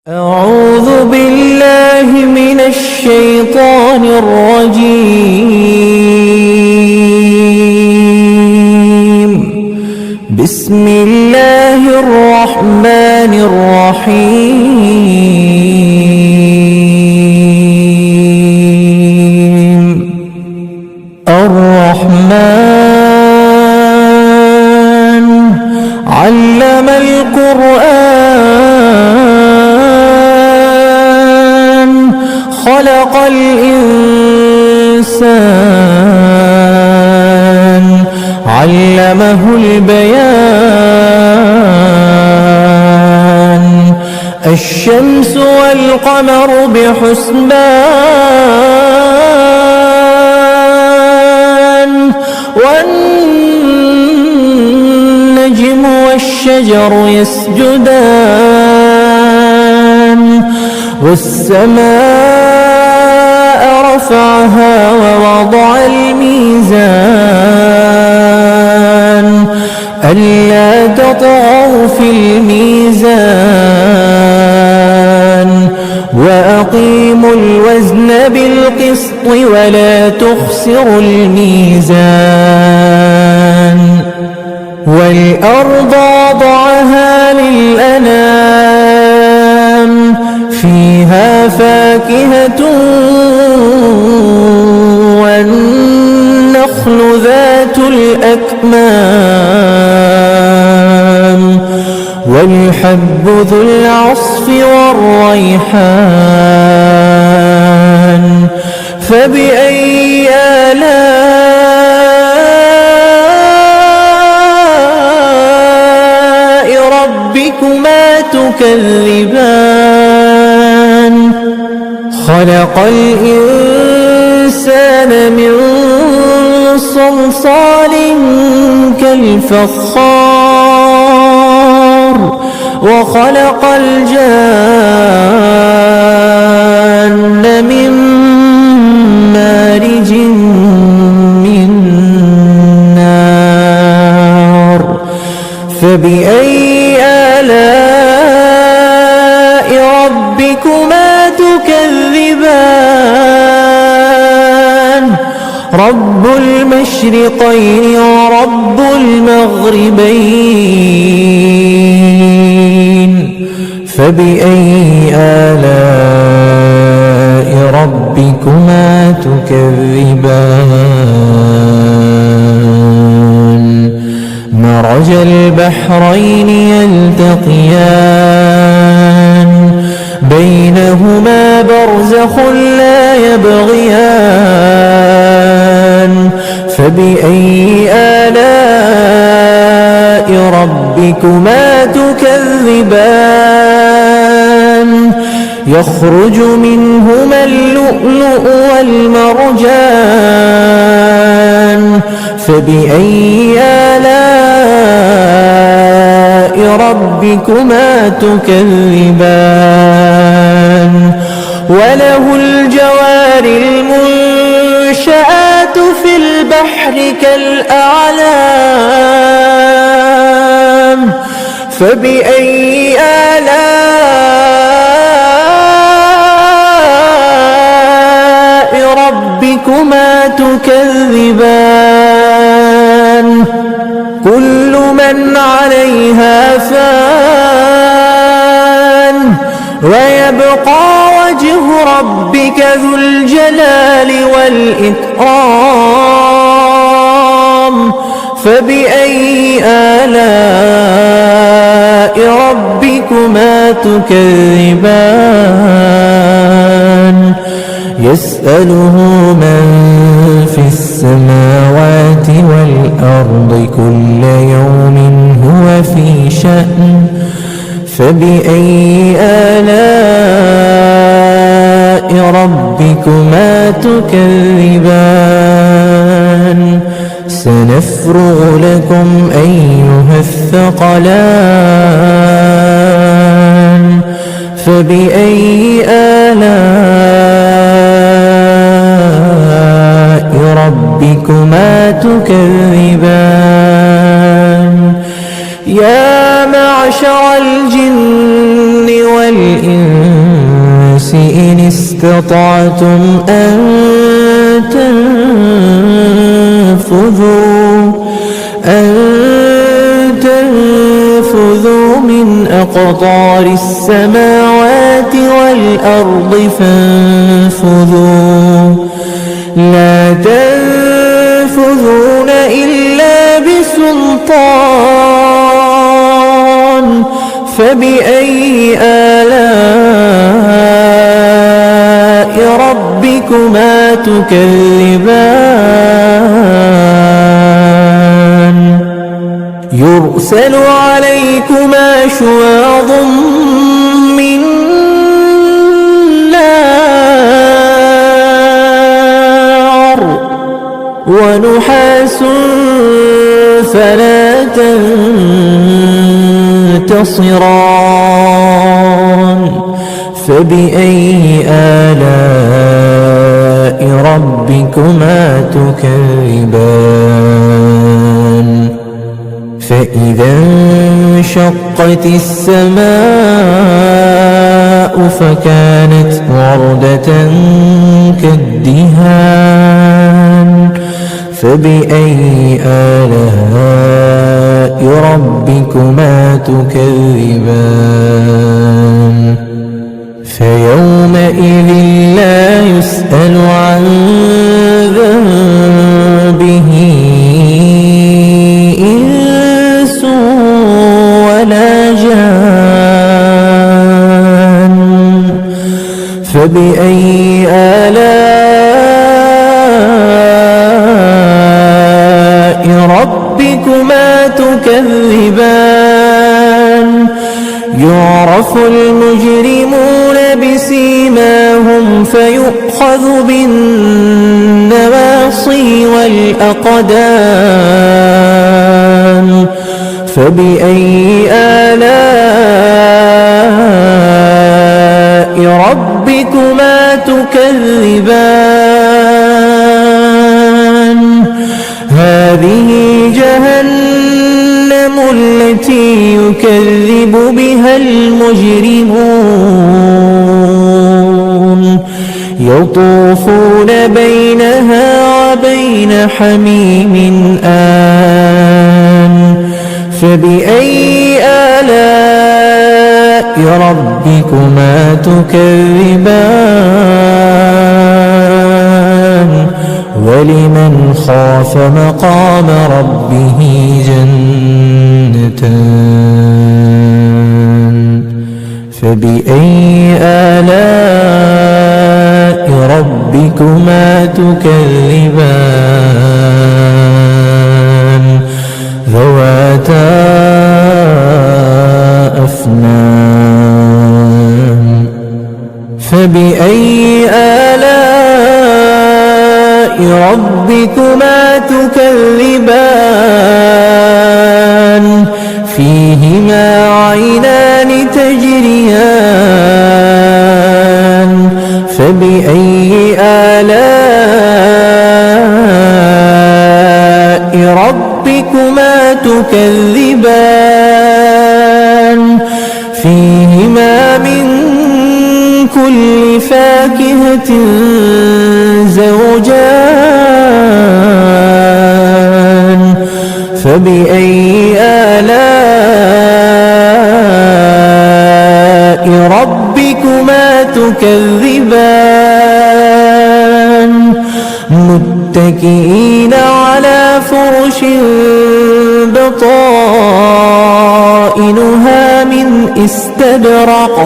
أعوذ بالله من الشيطان الرجيم. بسم الله الرحمن الرحيم. الرحمن علم القرآن خلق الإنسان علمه البيان. الشمس والقمر بحسبان والنجم والشجر يسجدان. والسماء رفعها ووضع الميزان ألا تطغوا في الميزان وأقيموا الوزن بالقسط ولا تخسروا الميزان. والأرض وضعها للأنام فيها فاكهة والنخل ذات الأكمام والحب ذو العصف والريحان. فبأي آلاء ربكما تكذبان؟ خلق الإنسان من صلصال كالفخار وخلق الجان من مارج من نار. فبأي آلاء ربكما تكذبان؟ رب المشرقين ورب المغربين. فبأي آلاء ربكما تكذبان؟ مرج البحرين يلتقيان بينهما برزخ لا يبغيان. فبأي آلاء ربكما تكذبان؟ يخرج منهما اللؤلؤ والمرجان. فبأي آلاء ربكما تكذبان؟ وله الجوار المنشآت في البحر كالأعلام. فبأي آلاء ربكما تكذبان؟ كل من عليها فان ويبقى وجه ربك ذو الجلال والإكرام. فبأي آلاء ربكما تكذبان؟ يسأله من في السماوات والأرض كل يوم هو في شأن. فبأي آلاء ربكما تكذبان؟ سنفرغ لكم أيها الثقلان. فبأي آلاء ربكما تكذبان؟ يا معشر معشر الجن والإنس إن استطعتم أن تنفذوا من أقطار السماوات والأرض فانفذوا لا تنفذون إلا بسلطان فبأي آلاء ربكما تكذبان يرسل عليكما شواظ من نار ونحاس فلا تنتصران فبأي آلاء ربكما تكذبان فإذا انشقت السماء فكانت وردة كالدهان فبأي آلاء ربكما تكذبان فيومئذ لا يسأل عن ذنبه إنس ولا جان فبأي آلاء ربكما تكذبان يعرف المجرمون بسيماهم فيؤخذ بالنواصي والأقدام فبأي آلاء ربكما تكذبان هذه جهنم التي يكذب بها المجرمون يطوفون بينها وبين حميم آن فبأي آلاء ربكما تكذبان ولمن خاف مقام ربه جنتان فبأي آلاء ربكما تكذبان ذواتا أفنان فبأي آلاء ربكما تكذبان فيهما عينان تجريان فبأي آلاء ربكما تكذبان فيهما من كل فاكهة زوجان فبأي آلاء ربكما تكذبان متكئين على فرش بطائنها من استبرق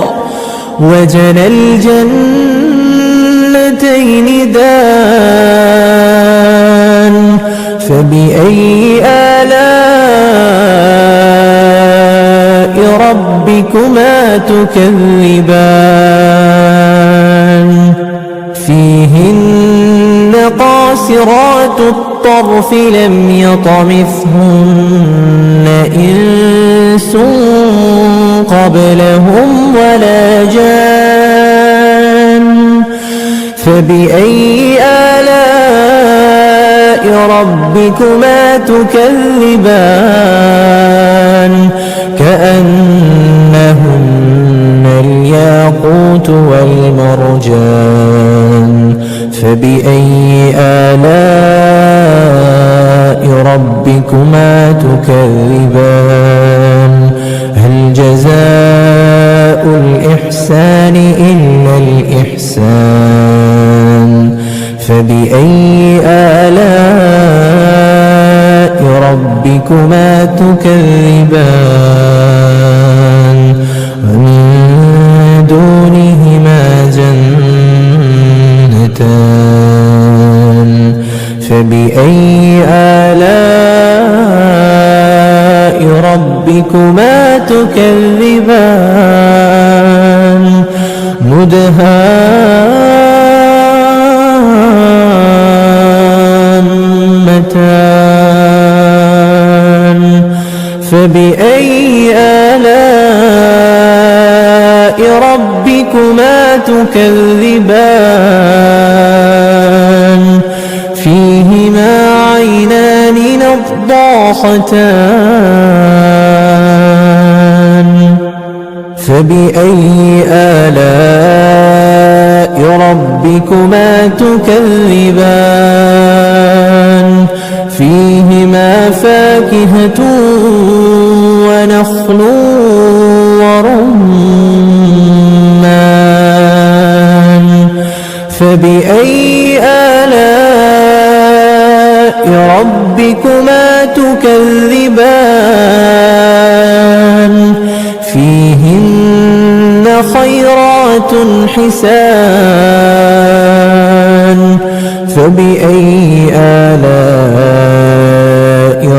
وجنى الجنتين دان فبأي آلاء ربكما تكذبان فيهن قاصرات الطرف لم يطمثهن إنس قبلهم ولا جان فبأي آلاء ربكما تكذبان كأنهن الياقوت والمرجان فبأي آلاء ربكما تكذبان هل جزاء الإحسان إلا الإحسان فبأي آلاء ربكما تكذبان ومن دونهما جنتان فبأي آلاء ربكما تكذبان مدهامتان فبأي آلاء ربكما تكذبان فيهما عينان نضاختان فبأي آلاء ربكما تكذبان فيهما فاكهة ونخل ورمان فبأي آلاء ربكما تكذبان فيهن خيرات حسان فبأي آلاء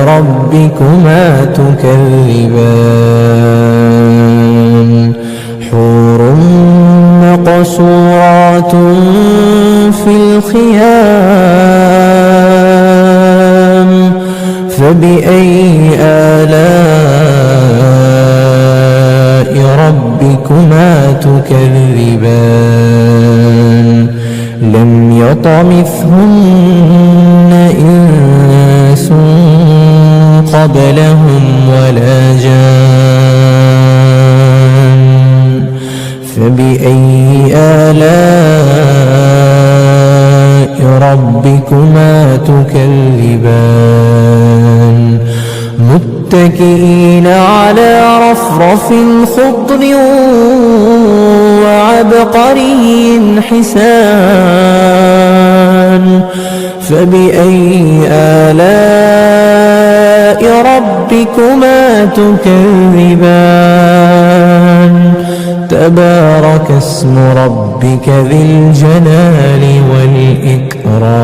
ربكما تكذبان حور مقصورات في الخيام فبأي آلاء ربكما تكذبان لم يطمثهن إنس قبلهم ولا جان فبأي آلاء ربكما تكذبان متكئين على رفرف خضر وعبقري حسان فبأي آلاء ربكما تكذبان تبارك اسم ربك ذي الجلال والإكرام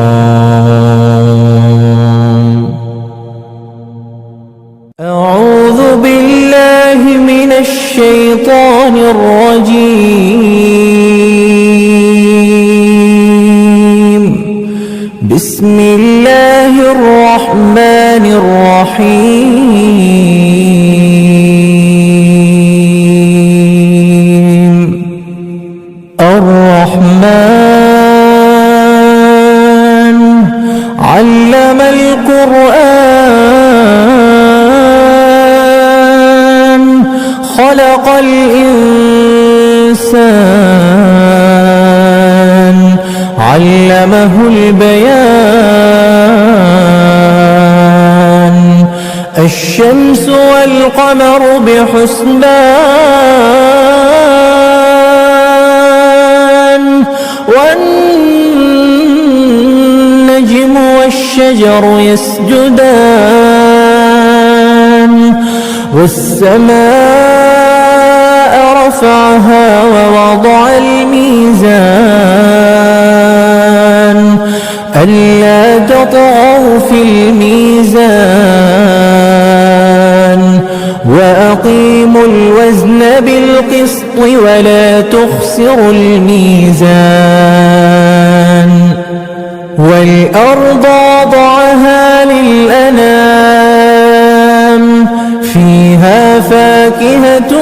أعوذ بالله من الشيطان الرجيم بسم الله الرحمن الرحيم الرحمن علم القرآن خلق الإنسان علمه البيان الشمس والقمر بحسبان والنجم والشجر يسجدان والسماء رفعها ووضع الميزان ألا تطغوا في الميزان وأقيموا الوزن بالقسط ولا تخسروا الميزان والأرض وضعها للأنام فيها فاكهة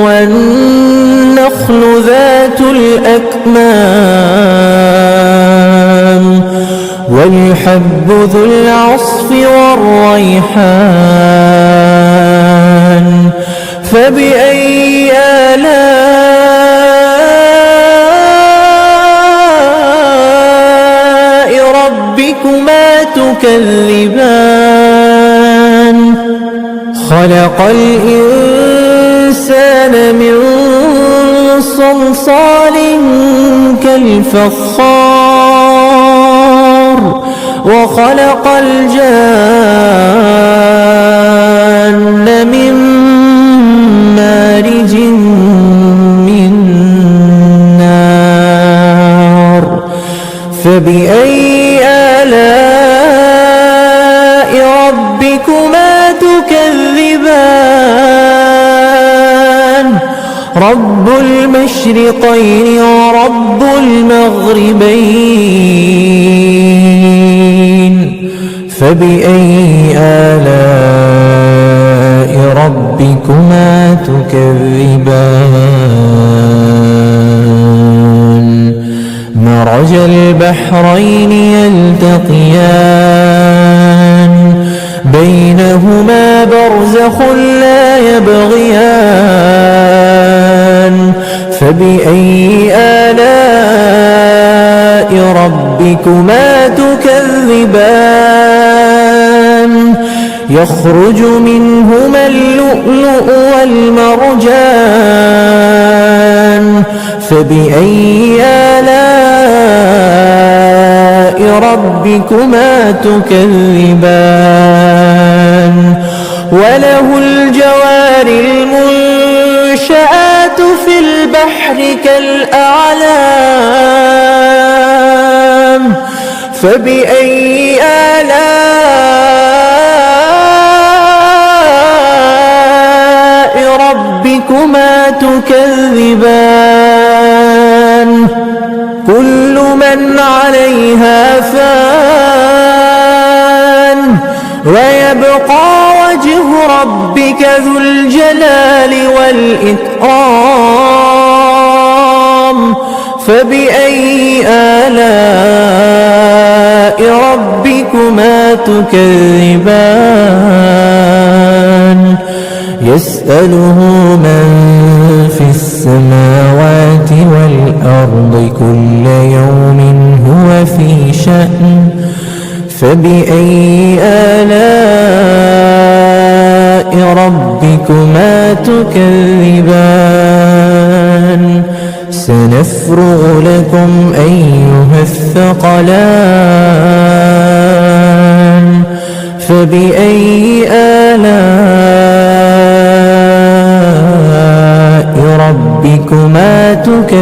والنخل ذات الأكمام والحب ذو العصف والريحان فبأي آلاء ربكما تكذبان خلق الإنسان من صلصال كالفخار وخلق الجان من مارج من نار فبأي آلاء ربكما تكذبان رب المشرقين ورب المغربين فبأي آلاء ربكما تكذبان مرج البحرين يلتقيان بينهما برزخ لا يبغيان فبأي آلاء ربكما تكذبان يخرج منهما اللؤلؤ والمرجان فبأي آلاء ربكما تكذبان وله الجوار المنشآت في البحر كالأعلام فبأي آلاء ربكما تكذبان كل من عليها فان ويبقى وجه ربك ذو الجلال والإكرام فبأي آلاء ربكما تكذبان يسأله من في السماوات والأرض كل يوم هو في شأن فبأي آلاء ربكما تكذبان سنفرغ لكم أيها الثقلان فبأي آلاء ربكما تكذبان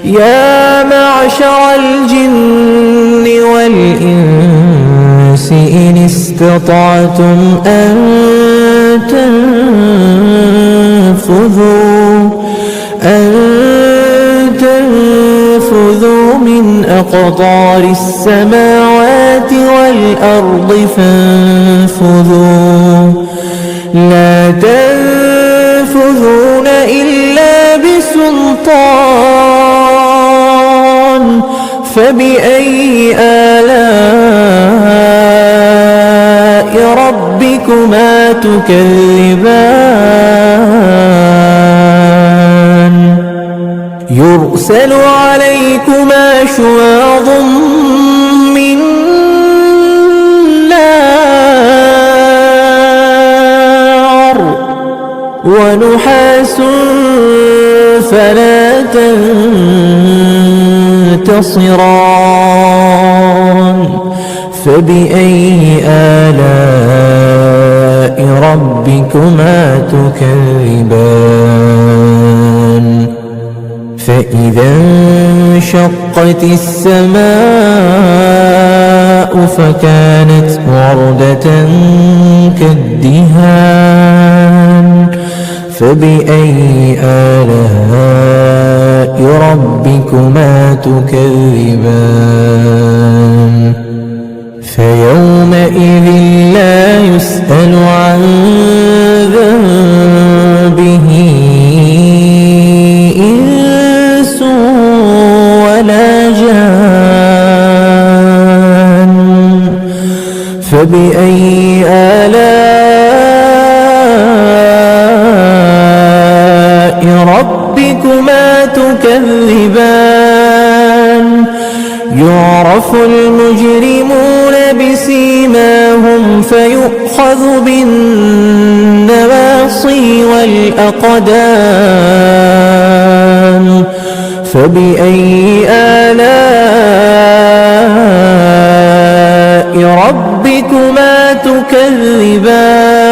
يا معشر الجن والإنس إن استطعتم أن تنفذوا من أقطار السماوات والأرض فانفذوا لا تنفذون إلا بسلطان فبأي آلاء ربكما تكذبان يرسل عليكما شواظ من نار ونحاس فلا تنتصران فبأي آلاء ربكما تكذبان فإذا انشقت السماء فكانت وردة كالدهان فبأي آلاء ربكما تكذبان فيومئذ لا يسأل عن ذنبه إنس ولا جان فبأي آلاء ربكما تكذبان يعرف المجرمون بسيماهم فيؤخذ بالنواصي والأقدام فبأي آلاء ربكما تكذبان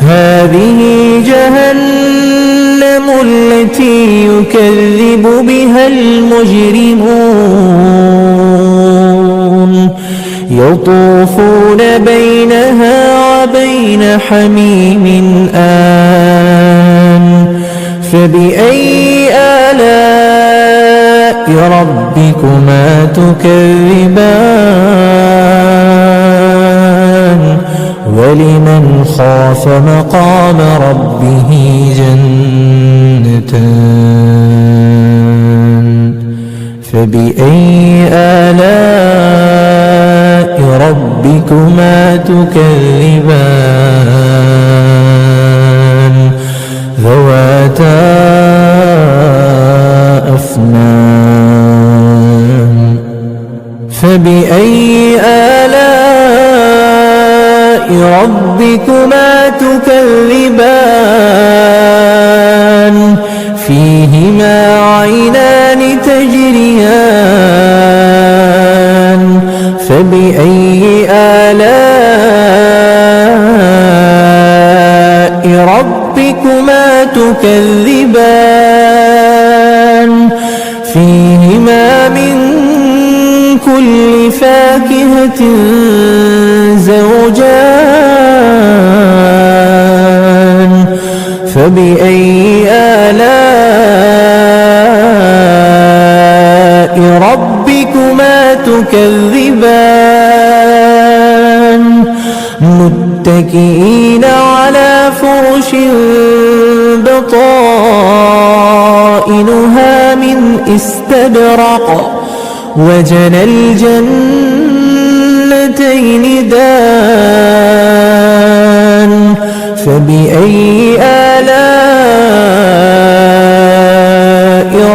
هذه جهنم التي يكذب بها المجرمون يطوفون بينها وبين حميم آن فبأي آلاء ربكما تكذبان ولمن خاف مقام ربه جنتان فبأي آلاء ربكما تكذبان ذواتا أفنان فبأي آلاء ربكما تكذبان فيهما عينان تجريان فبأي آلاء ربكما تكذبان فيهما من كل فاكهة زوجان فبأي آلاء ربكما تكذبان متكئين على فرش بطائنها من استبرق وجنى الجنتين دان فبأي آلاء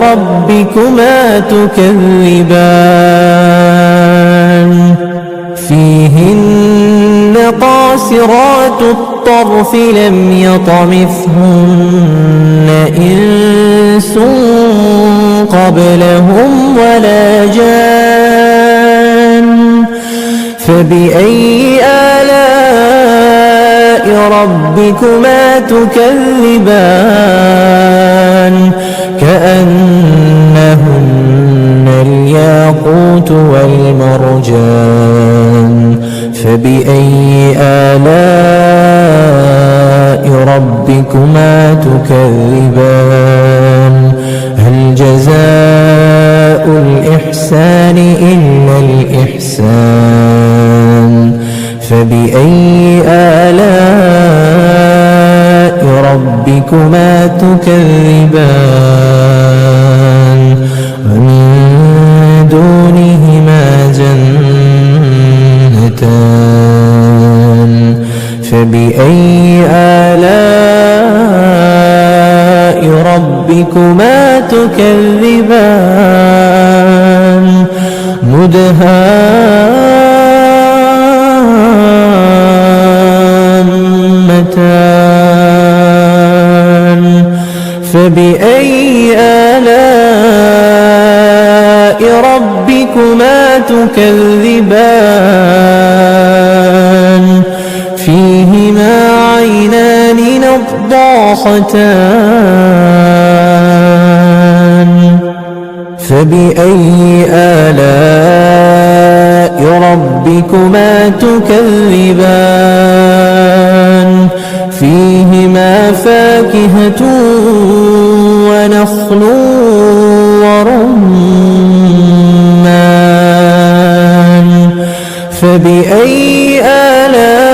ربكما تكذبان فيهن قاصرات الطرف لم يطمثهن إنس قبلهم ولا جان فبأي آلاء ربكما تكذبان كأنهن الياقوت والمرجان فبأي آلاء ربكما تكذبان هل جزاء الإحسان إلا الإحسان فبأي آلاء ربكما تكذبان ومن دونهما جنتان فبأي آلاء ربكما تكذبان مدهامتان فبأي آلاء ربكما تكذبان فيهما عينان نضاختان فبأي آلاء ربكما تكذبان فيهما فاكهة ونخل ورمان فبأي آلاء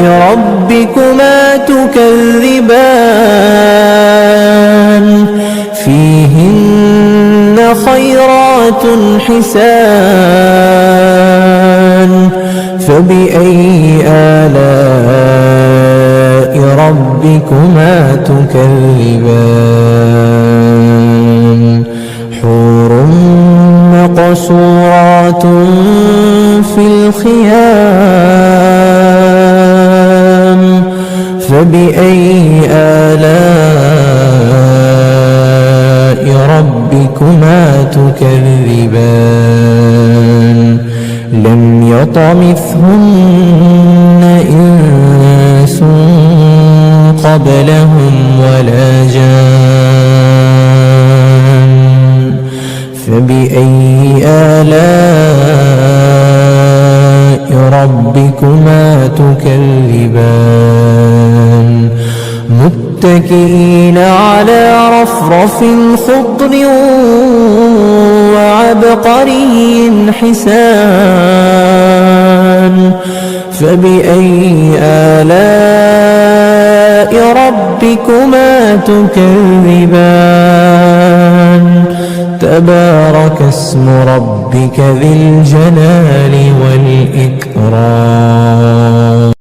ربكما تكذبان فيهن خيرات حسان فبأي آلاء ربكما تكذبان حور مقصورات في الخيام فبأي آلاء ربكما تكذبان لم يطمثهن إنس قبلهم ولا جان فبأي آلاء ربكما تكذبان متكئين على رفرف خضر وعبقري حسان فبأي آلاء ربكما تكذبان تبارك اسم ربك ذي الجلال والإكرام